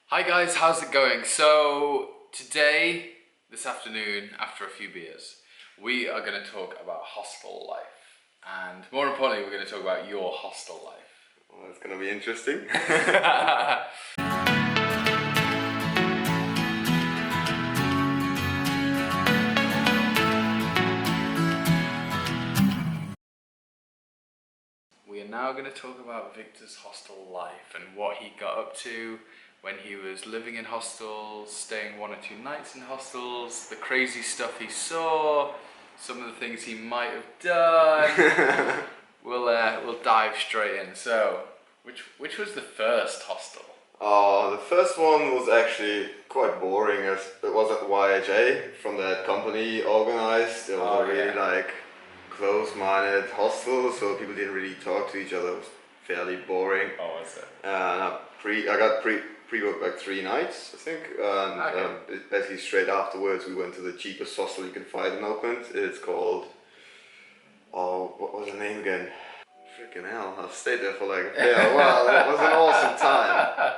Hi guys, how's it going? So today, this afternoon, after a few beers, we are going to talk about hostel life. And more importantly, we're going to talk about your hostel life. Well, that's going to be interesting. We are now going to talk about Viktor's hostel life and what he got up to when he was living in hostels, staying 1 or 2 nights in hostels, the crazy stuff he saw, some of the things he might have done. We'll dive straight in. So, which was the first hostel? The first one was actually quite boring, as it was at YHA from that company organized. It was a really close-minded hostel, so people didn't really talk to each other. It was fairly boring. Oh, was it? And I got pre-booked like 3 nights, I think. And basically straight afterwards we went to the cheapest hostel you can find in Oakland. It's called, what was the name again? Freaking hell, I've stayed there for like, it was an awesome time.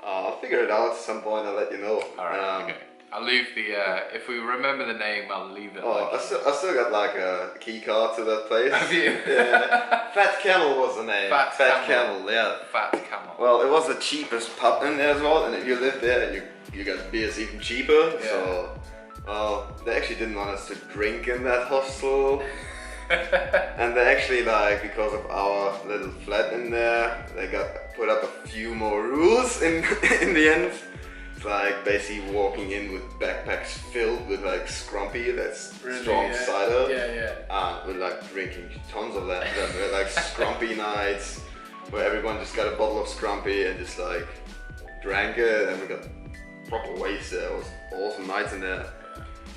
I'll figure it out at some point, I'll let you know. Alright, okay. I'll leave the, if we remember the name, I'll leave it. I still got like a key card to that place. Have you? Yeah. Fat Camel was the name. Fat Camel, yeah. Fat Camel. Well, it was the cheapest pub in there as well, and if you live there, you got beers even cheaper. Yeah. So, they actually didn't want us to drink in that hostel. And they actually, like, because of our little flat in there, they put up a few more rules in the end. It's like basically walking in with backpacks filled with like scrumpy, that's really, strong cider. Yeah. We're like drinking tons of that. We had like scrumpy nights where everyone just got a bottle of scrumpy and just like drank it, and we got proper wasted. It was awesome nights in there.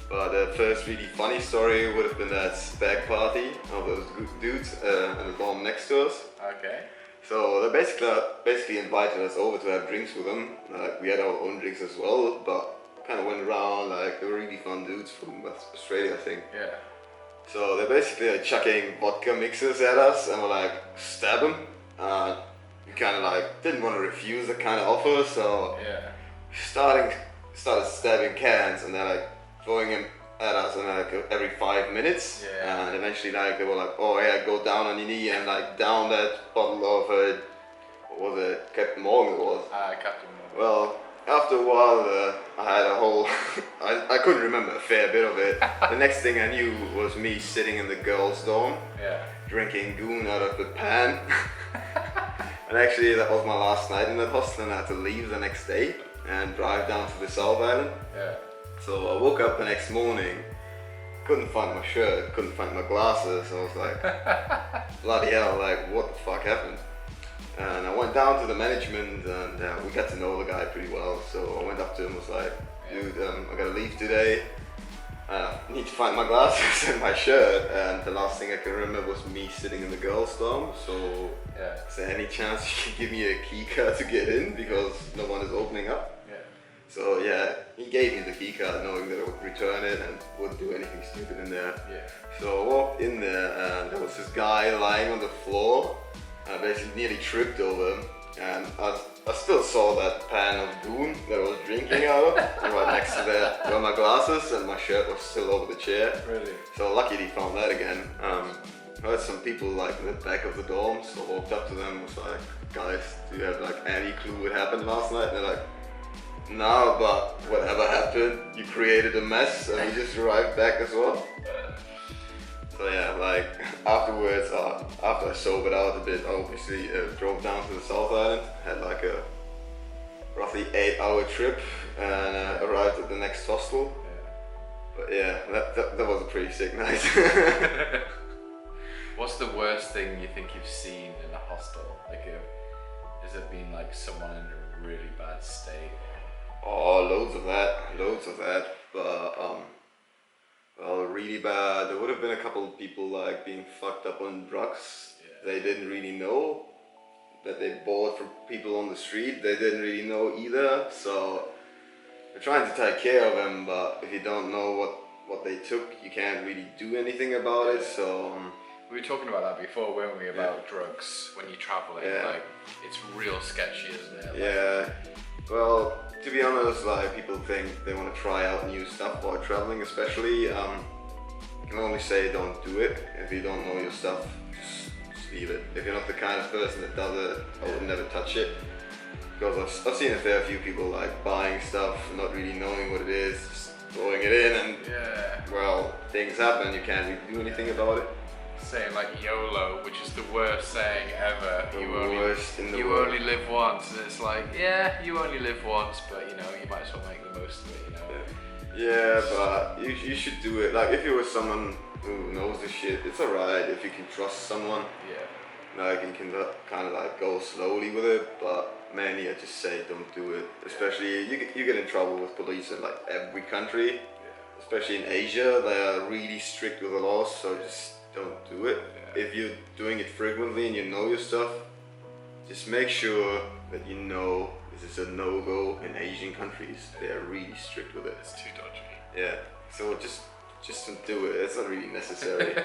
But the first really funny story would have been that spag party of those dudes in the dorm next to us. Okay. So they basically invited us over to have drinks with them. We had our own drinks as well, but kind of went around, like they were really fun dudes from Australia, I think. Yeah. So they're basically like chucking vodka mixers at us and we're like, stab them. We kind of like didn't want to refuse the kind of offer, so started stabbing cans, and they're like throwing him at us in like every 5 minutes. Yeah. And eventually like they were like, oh yeah, go down on your knee and like down that bottle of what was it, Captain Morgan it was. Captain Morgan. Well, after a while I had a whole, I couldn't remember a fair bit of it. The next thing I knew was me sitting in the girls' dorm, drinking goon out of the pan. And actually that was my last night in that hostel, and I had to leave the next day and drive down to the South Island. Yeah. So I woke up the next morning, couldn't find my shirt, couldn't find my glasses. I was like, bloody hell, like what the fuck happened? And I went down to the management, and we got to know the guy pretty well. So I went up to him and was like, dude, I gotta leave today. I need to find my glasses and my shirt. And the last thing I can remember was me sitting in the girls' dorm. So is there any chance you can give me a key card to get in, because no one is opening up? So yeah, he gave me the key card knowing that I would return it and wouldn't do anything stupid in there. Yeah. So I walked in there and there was this guy lying on the floor. I basically nearly tripped over him, and I still saw that pan of goon that I was drinking out of, and right next to that were my glasses, and my shirt was still over the chair. Really? So luckily he found that again. I heard some people like in the back of the dorm, so I walked up to them and was like, guys, do you have like any clue what happened last night? And they're like, no, but whatever happened, you created a mess and we just arrived back as well. So yeah, like afterwards, after I sobered out a bit, I obviously drove down to the South Island, had like a roughly 8-hour trip, and arrived at the next hostel. But yeah, that was a pretty sick night. What's the worst thing you think you've seen in a hostel? Like, has it been like someone in a really bad state? Oh, loads of that, but well, really bad. There would have been a couple of people like being fucked up on drugs. They didn't really know that they bought from people on the street. They didn't really know either, so we're trying to take care of them, but if you don't know what they took, you can't really do anything about it. So we were talking about that before, weren't we, about drugs when you're traveling. Like, it's real sketchy, isn't it? Like, Well, to be honest, like people think they want to try out new stuff while traveling, especially. I can only say don't do it. If you don't know your stuff, just leave it. If you're not the kind of person that does it, I would never touch it. Because I've seen a fair few people like buying stuff, not really knowing what it is, just throwing it in, and well, things happen. You can't really do anything about it. Saying like YOLO, which is the worst saying ever. Worst in the you world. only live once, and it's like, yeah, you only live once, but you know, you might as well make the most of it, you know. Yeah, but you should do it. Like if you're with someone who knows the shit, it's alright if you can trust someone. Yeah. Like you can kind of like go slowly with it, but mainly I just say don't do it. Especially you get in trouble with police in like every country. Yeah. Especially in Asia, they are really strict with the laws, so just don't do it. Yeah. If you're doing it frequently and you know your stuff, just make sure that you know this is a no-go in Asian countries. They are really strict with it. It's too dodgy. Yeah, so just don't do it. It's not really necessary.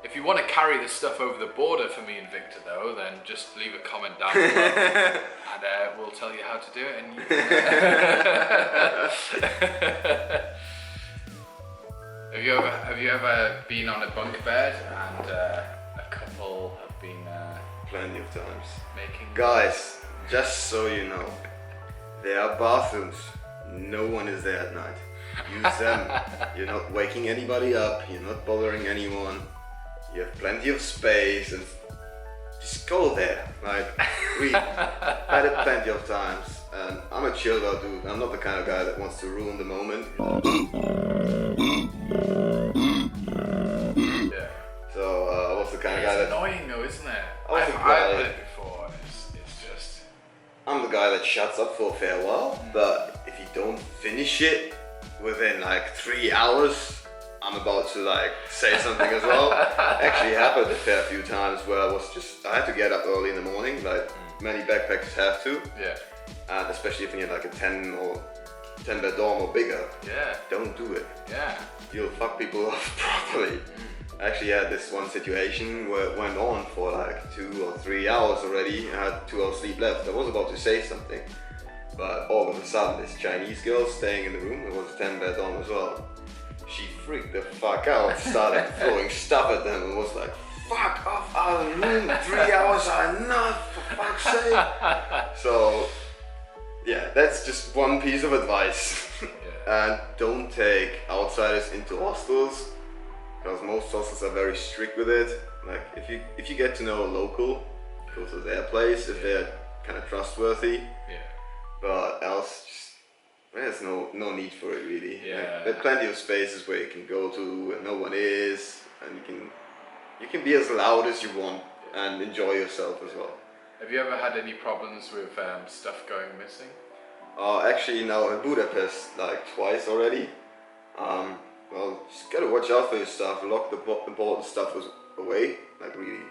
If you want to carry this stuff over the border for me and Victor though, then just leave a comment down below and we'll tell you how to do it. And Have you ever been on a bunk bed and a couple have been plenty of times making... Guys, just so you know, there are bathrooms. No one is there at night. Use them. You're not waking anybody up. You're not bothering anyone. You have plenty of space, and just go there. Like, had it plenty of times. And I'm a chilled out dude. I'm not the kind of guy that wants to ruin the moment. Yeah. So I was the kind of guy that... It's annoying though, isn't it? I've heard it before, and it's just... I'm the guy that shuts up for a fair while, but if you don't finish it within like 3 hours, I'm about to like say something as well. Actually happened a fair few times where I had to get up early in the morning, like many backpackers have to. Yeah. And especially if you need like a 10 bed dorm or bigger. Yeah. Don't do it. Yeah. You'll fuck people off properly. I actually had this one situation where it went on for like 2 or 3 hours already. I had 2 hours sleep left. I was about to say something, but all of a sudden this Chinese girl staying in the room, it was a 10 bed dorm as well. She freaked the fuck out, started throwing stuff at them and was like, fuck off out of the room, 3 hours are enough, for fuck's sake. So yeah, that's just one piece of advice. And don't take outsiders into hostels, because most hostels are very strict with it. Like if you get to know a local, go to their place if they're kind of trustworthy. Yeah. But else, there's no need for it really. Yeah. Like, there are plenty of spaces where you can go to and no one is, and you can be as loud as you want and enjoy yourself as well. Have you ever had any problems with stuff going missing? Actually, now in Budapest, like twice already. Well, just gotta watch out for your stuff. Lock the important stuff away. Like really,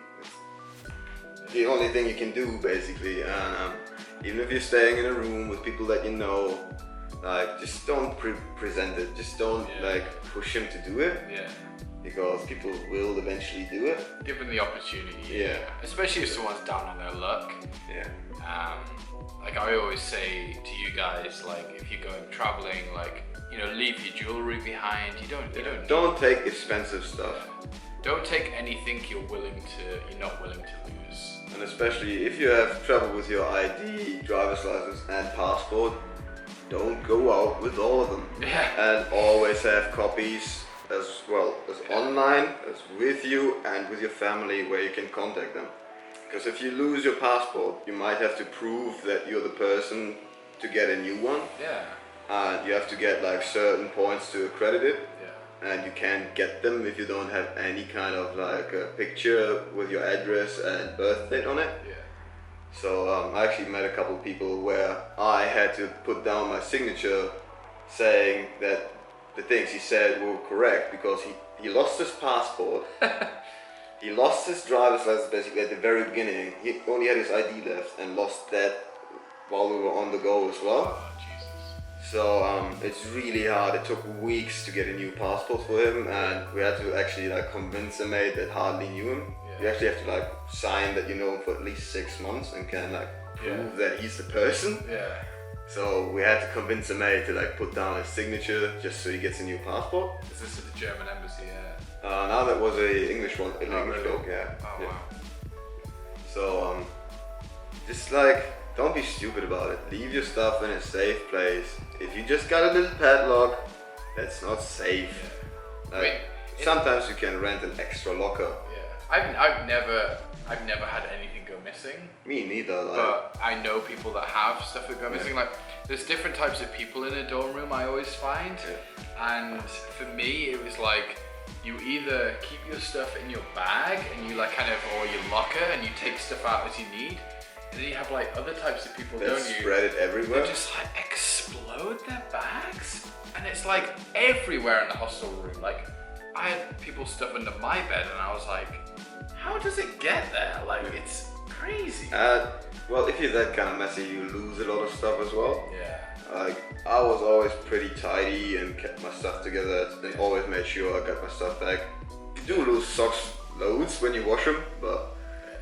it's the only thing you can do basically. And even if you're staying in a room with people that you know, like just don't present it. Just don't like push him to do it. Yeah. Because people will eventually do it. Given the opportunity. Yeah. Especially if someone's down on their luck. Yeah. Like I always say to you guys, like if you're going traveling, like leave your jewelry behind. You don't take expensive stuff. Don't take anything you're not willing to lose. And especially if you have trouble with your ID, driver's license, and passport, don't go out with all of them. Yeah. And always have copies as well as online, as with you and with your family, where you can contact them. Because if you lose your passport, you might have to prove that you're the person to get a new one. Yeah. And you have to get like certain points to accredit it. Yeah. And you can't get them if you don't have any kind of like a picture with your address and birth date on it. Yeah. So I actually met a couple of people where I had to put down my signature saying that the things he said were correct, because he lost his passport. He lost his driver's license basically at the very beginning. He only had his ID left and lost that while we were on the go as well. Oh, Jesus. So it's really hard. It took weeks to get a new passport for him, and we had to actually like convince a mate that hardly knew him. Yeah. You actually have to like sign that you know him for at least 6 months and can like prove that he's the person. Yeah. So we had to convince a mate to like put down his signature just so he gets a new passport. Is this at the German embassy? Yeah. No, that was a English one, an English really? bloke, yeah. Oh yeah. wow. So just like, don't be stupid about it. Leave your stuff in a safe place. If you just got a little padlock, that's not safe. Yeah. Like, sometimes you can rent an extra locker. Yeah. I've never had anything go missing. Me neither. Like, but I know people that have stuff that go missing. Like, there's different types of people in a dorm room, I always find. And for me, it was like, you either keep your stuff in your bag and you like or your locker, and you take stuff out as you need. And then you have like other types of people, don't you? Spread it everywhere. They just like explode their bags. And it's like everywhere in the hostel room. Like, I had people stuff under my bed and I was like, how does it get there? Like, it's crazy. Well, if you're that kind of messy, you lose a lot of stuff as well. Yeah. Like, I was always pretty tidy and kept my stuff together and always made sure I got my stuff back. You do lose socks loads when you wash them, but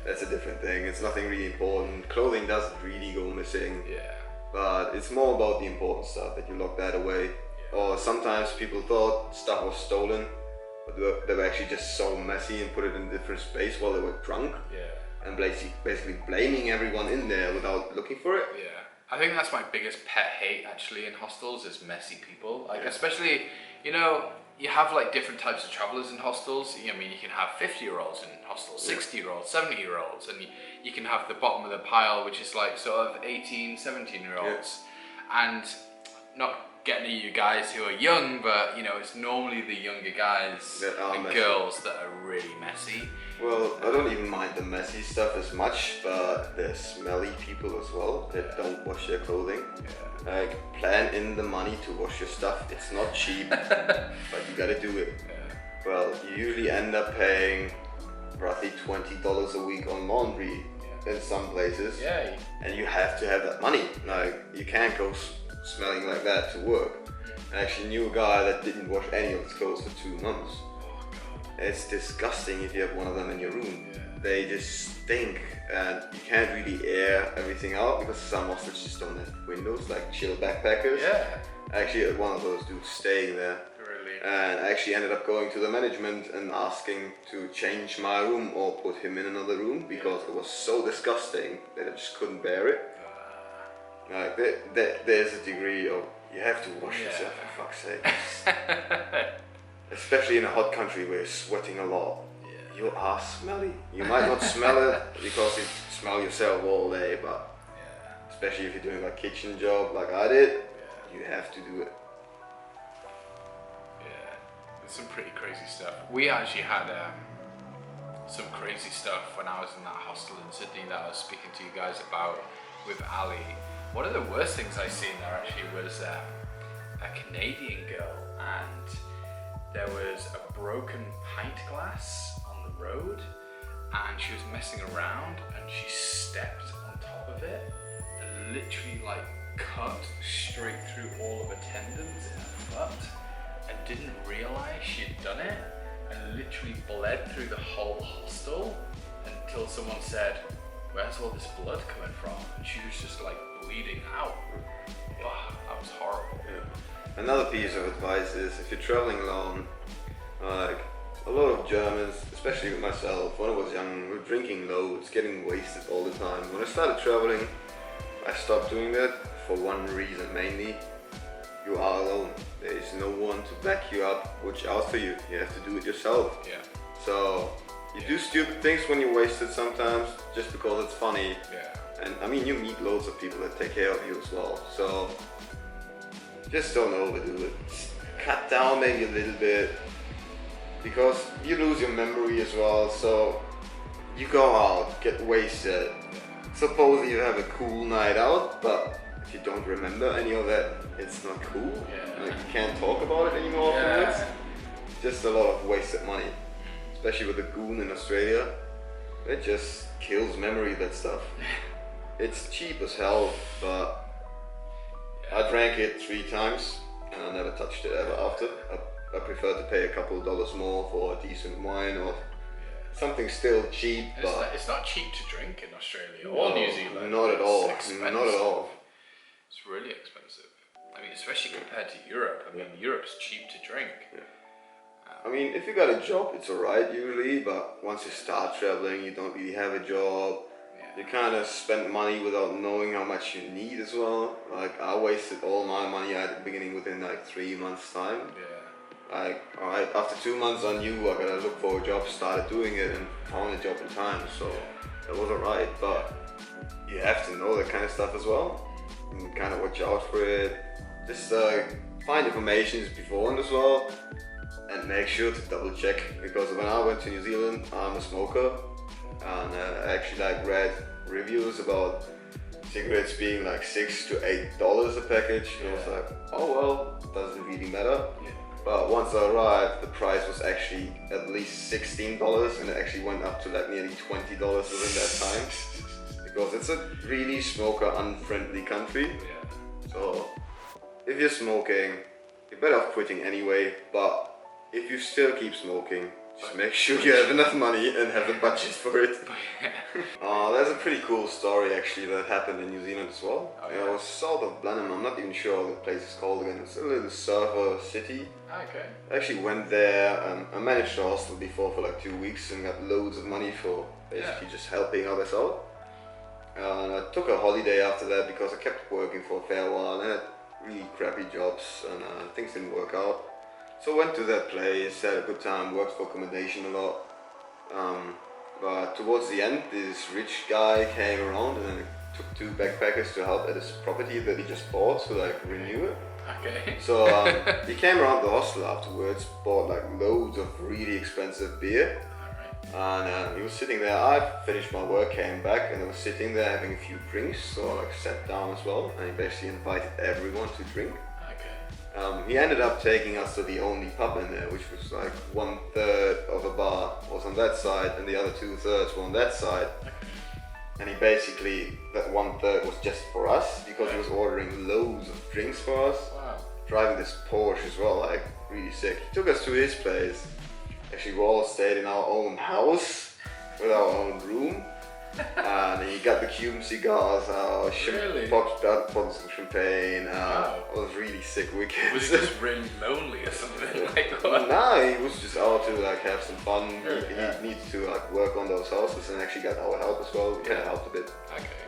that's a different thing. It's nothing really important. Clothing doesn't really go missing. Yeah. But it's more about the important stuff, that you lock that away. Yeah. Or sometimes people thought stuff was stolen, but they were actually just so messy and put it in a different space while they were drunk. Yeah. And basically blaming everyone in there without looking for it. Yeah. I think that's my biggest pet hate actually in hostels, is messy people. Like, especially, you know, you have like different types of travelers in hostels. I mean, you can have 50-year-olds in hostels, 60-year-olds, 70-year-olds, and you can have the bottom of the pile, which is like sort of 18, 17-year-olds. And not getting at you guys who are young, but you know, it's normally the younger guys and girls that are really messy. Well, I don't even mind the messy stuff as much, but the smelly people as well that don't wash their clothing. Yeah. Like, plan in the money to wash your stuff. It's not cheap, but you gotta do it. Yeah. Well, you usually end up paying roughly $20 a week on laundry in some places. Yeah. And you have to have that money. Like, you can't go smelling like that to work. I actually knew a guy that didn't wash any of his clothes for 2 months. It's disgusting if you have one of them in your room. Yeah. They just stink, and you can't really air everything out because some hostels just don't have windows, like chill backpackers. Yeah. I actually had one of those dudes staying there. Really? And I actually ended up going to the management and asking to change my room or put him in another room because it was so disgusting that I just couldn't bear it. Like, there's a degree of, you have to wash yourself, for fuck's sake. Especially in a hot country where you're sweating a lot. Yeah. You are smelly. You might not smell it because you smell yourself all day, but especially if you're doing a kitchen job like I did, you have to do it. Yeah, there's some pretty crazy stuff. We actually had some crazy stuff when I was in that hostel in Sydney that I was speaking to you guys about with Ali. One of the worst things I seen there actually was a Canadian girl, and there was a broken pint glass on the road, and she was messing around and she stepped on top of it and literally like cut straight through all of her tendons in her foot, and didn't realize she'd done it, and literally bled through the whole hostel until someone said, "Where's all this blood coming from?" And she was just like bleeding out. Oh, that was horrible. Yeah. Another piece of advice is, if you're traveling alone, like a lot of Germans, especially with myself, when I was young, we were drinking loads, getting wasted all the time. When I started traveling, I stopped doing that for one reason mainly. You are alone. There is no one to back you up, watch out for you. You have to do it yourself. Yeah. So you do stupid things when you're wasted sometimes, just because it's funny. Yeah. And I mean, you meet loads of people that take care of you as well. So just don't overdo it. Cut down maybe a little bit, because you lose your memory as well. So you go out, get wasted. Suppose you have a cool night out, but if you don't remember any of that, it's not cool. Yeah. Like, you can't talk about it anymore afterwards. Just a lot of wasted money. Especially with the goon in Australia. It just kills memory, that stuff. It's cheap as hell, but I drank it 3 times and I never touched it ever after. I prefer to pay a couple of dollars more for a decent wine or something still cheap, but it's not cheap to drink in Australia or New Zealand. Not at all. Expensive. Not at all. It's really expensive. I mean, especially compared to Europe. I mean, Europe's cheap to drink. Yeah. I mean, if you got a job, it's alright usually, but once you start traveling, you don't really have a job. You kind of spend money without knowing how much you need as well. Like, I wasted all my money at the beginning within like 3 months' time. Yeah. Like, alright, after 2 months I knew I gotta look for a job, started doing it, and found a job in time, so it was alright. But you have to know that kind of stuff as well, and kind of watch out for it. Just find information beforehand as well, and make sure to double check, because when I went to New Zealand, I'm a smoker, and I actually like read reviews about cigarettes being like $6 to $8 a package, and I was like, oh well, doesn't really matter. But once I arrived, the price was actually at least $16, and it actually went up to like nearly $20 within that time, because it's a really smoker unfriendly country. So if you're smoking, you're better off quitting anyway, but if you still keep smoking, just make sure you have enough money and have the budget for it. There's a pretty cool story actually that happened in New Zealand as well. It was south of Blenheim, I'm not even sure what the place is called again. It's a little surfer city. Okay. I actually went there, I managed a hostel before for like 2 weeks and got loads of money for basically just helping others out. And I took a holiday after that because I kept working for a fair while and had really crappy jobs, and things didn't work out. So I went to that place, had a good time, worked for accommodation a lot. But towards the end, this rich guy came around and then took 2 backpackers to help at his property that he just bought to like renew it. Okay. So he came around the hostel afterwards, bought like loads of really expensive beer. And he was sitting there. I finished my work, came back, and I was sitting there having a few drinks. So I like sat down as well, and he basically invited everyone to drink. He ended up taking us to the only pub in there, which was like 1/3 of a bar was on that side, and the other 2/3 were on that side. And he basically, that 1/3 was just for us, because he was ordering loads of drinks for us. Wow. Driving this Porsche as well, like really sick. He took us to his place. Actually, we all stayed in our own house with our own room. And he got the Cuban cigars out, popped bottles of champagne. It was a really sick weekend. Was he just really lonely or something? Like what? Nah, he was just out to like have some fun. He needed to like work on those houses, and actually got our help as well. We kind of helped a bit. Okay.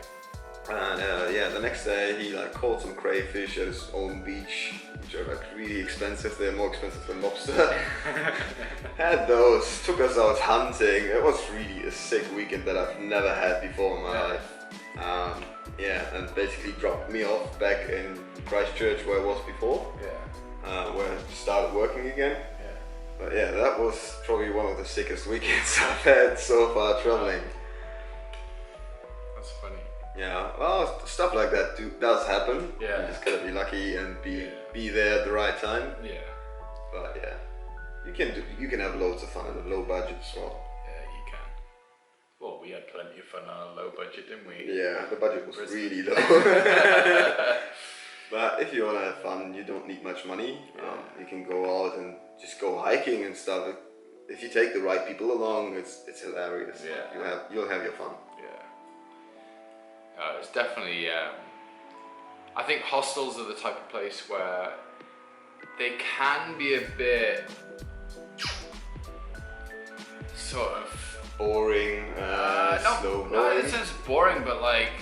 And the next day he like caught some crayfish at his own beach, which are like really expensive. They're more expensive than lobster. Had those, took us out hunting. It was really a sick weekend that I've never had before in my life. And basically dropped me off back in Christchurch where I was before. Where I started working again. But yeah, that was probably one of the sickest weekends I've had so far traveling. That's funny. Yeah, well, stuff like that does happen. You just gotta be lucky and be there at the right time. But yeah, you can have loads of fun at a low budget as well. Yeah, you can. Well, we had plenty of fun on a low budget, didn't we? Yeah, the budget was really low. But if you wanna have fun, you don't need much money. You can go out and just go hiking and stuff. If you take the right people along, it's hilarious. You'll have your fun. It's definitely, I think hostels are the type of place where they can be a bit sort of boring, slow going. No, in a sense boring, but like,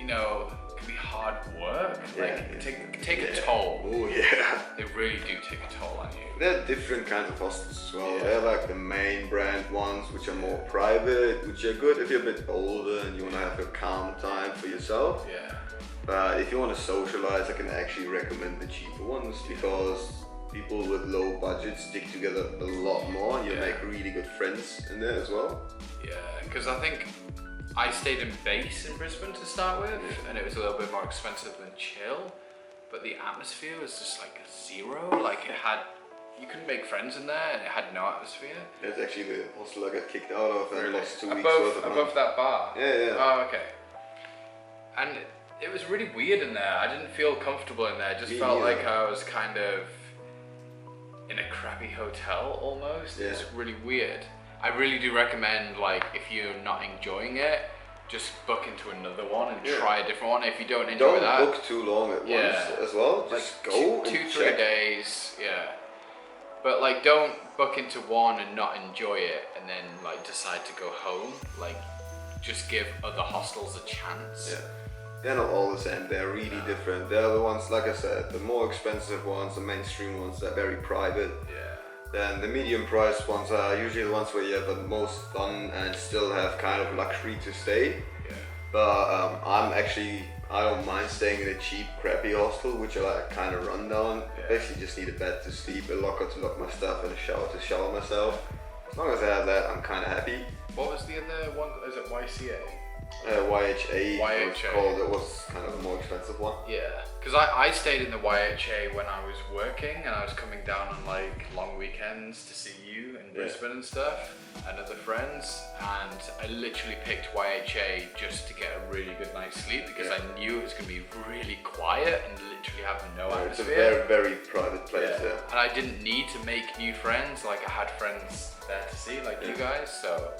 you know, it can be hard work. Like, take a toll. Oh yeah. They really do take a toll on you. There are different kinds of hostels as well. They're like the main brand ones, which are more private, which are good if you're a bit older and you want to have a calm time for yourself. But if you want to socialize, I can actually recommend the cheaper ones, because people with low budgets stick together a lot more, and you make really good friends in there as well. Because I think I stayed in base in Brisbane to start with, and it was a little bit more expensive than chill, but the atmosphere was just like zero. Like you couldn't make friends in there, and it had no atmosphere. It's actually the hostel I got kicked out of and lost 2 weeks worth of money. Above that bar? Yeah. Oh, okay. And it was really weird in there. I didn't feel comfortable in there. It just felt like I was kind of in a crappy hotel almost. It was really weird. I really do recommend, like, if you're not enjoying it, just book into another one and try a different one. If you don't enjoy that, don't book too long at once as well. Just like go two, and 3 check. days, But like, don't book into one and not enjoy it, and then like decide to go home. Like, just give other hostels a chance. Yeah. They're not all the same, they're really different. They're the ones, like I said, the more expensive ones, the mainstream ones, they're very private. Then the medium priced ones are usually the ones where you have the most fun and still have kind of luxury to stay. But I don't mind staying in a cheap, crappy hostel, which are like kind of rundown. I basically just need a bed to sleep, a locker to lock my stuff, and a shower to shower myself. As long as I have that, I'm kind of happy. What was the other one? Is it YCA? YHA. YHA. It was kind of a more expensive one. Yeah, because I stayed in the YHA when I was working, and I was coming down on like long weekends to see you in Brisbane and stuff, and other friends, and I literally picked YHA just to get a really good night's sleep, because I knew it was going to be really quiet and literally have no atmosphere. It's a very, very private place, And I didn't need to make new friends, like I had friends there to see, like you guys, so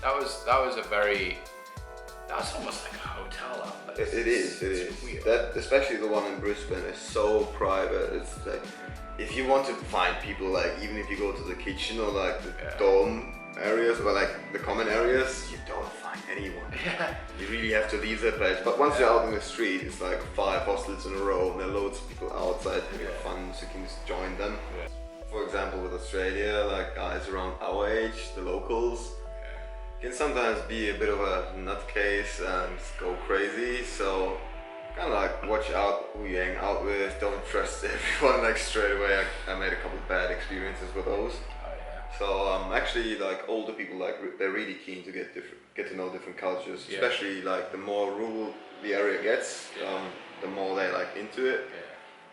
that was a very... That's almost like a hotel outlet. It is. Weird. That, especially the one in Brisbane, is so private. It's like, if you want to find people, like even if you go to the kitchen or like the dorm areas or like the common areas, you don't find anyone. You really have to leave that place. But once you're out in the street, it's like 5 hostels in a row, and there are loads of people outside having fun, so you can just join them. For example, with Australia, like guys around our age, the locals, can sometimes be a bit of a nutcase and go crazy, so kind of like watch out who you hang out with, don't trust everyone like straight away. I made a couple of bad experiences with those. So actually, like older people, like they're really keen to get to know different cultures, especially like the more rural the area gets, the more they like into it.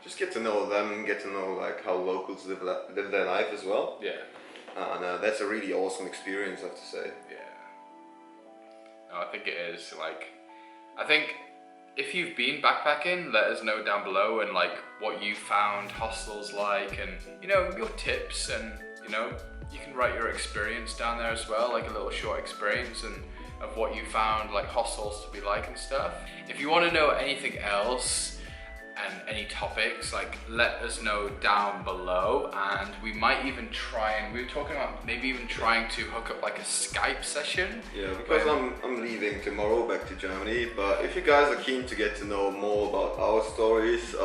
Just get to know them, get to know like how locals live their life as well. And that's a really awesome experience, I have to say. No, I think it is. Like, I think if you've been backpacking, let us know down below, and like what you found hostels like, and you know, your tips, and you know, you can write your experience down there as well, like a little short experience and of what you found like hostels to be like and stuff. If you want to know anything else and any topics, like let us know down below, and we might even try, and we were talking about maybe even trying to hook up like a Skype session. Because I'm leaving tomorrow back to Germany, but if you guys are keen to get to know more about our stories,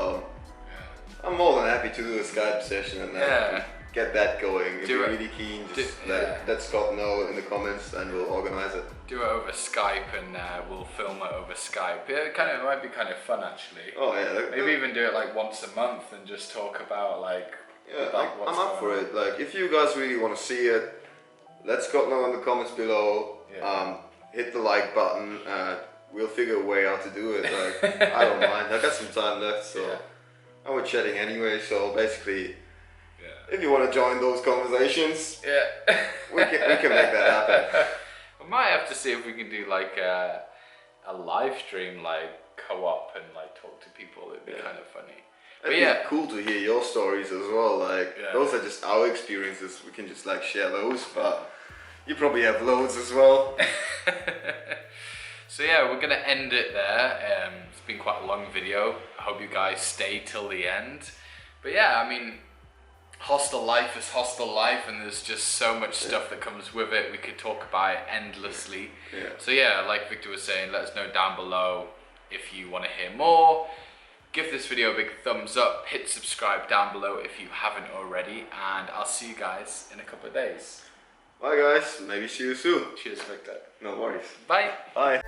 I'm more than happy to do a Skype session and get that going. If you're really keen, just let Scott know in the comments and we'll organize it. Do it over Skype, and we'll film it over Skype. It might be kind of fun actually. Oh yeah. Maybe even do it like once a month and just talk about like... I'm up for it. Like if you guys really want to see it, let Scott know in the comments below. Hit the like button. We'll figure a way how to do it. Like I don't mind. I got some time left, so and we're chatting anyway. So basically, if you want to join those conversations, we can make that happen. We might have to see if we can do like a live stream, like co-op, and like talk to people. It'd be kind of funny. It'd be cool to hear your stories as well. Like those are just our experiences. We can just like share those, but you probably have loads as well. So yeah, we're gonna end it there. It's been quite a long video. I hope you guys stay till the end. But yeah, I mean, hostel life is hostel life, and there's just so much stuff that comes with it. We could talk about it endlessly. So yeah, like Victor was saying, let us know down below if you want to hear more. Give this video a big thumbs up, hit subscribe down below if you haven't already, and I'll see you guys in a couple of days. Bye guys, maybe see you soon. Cheers, Victor. No worries. Bye. Bye.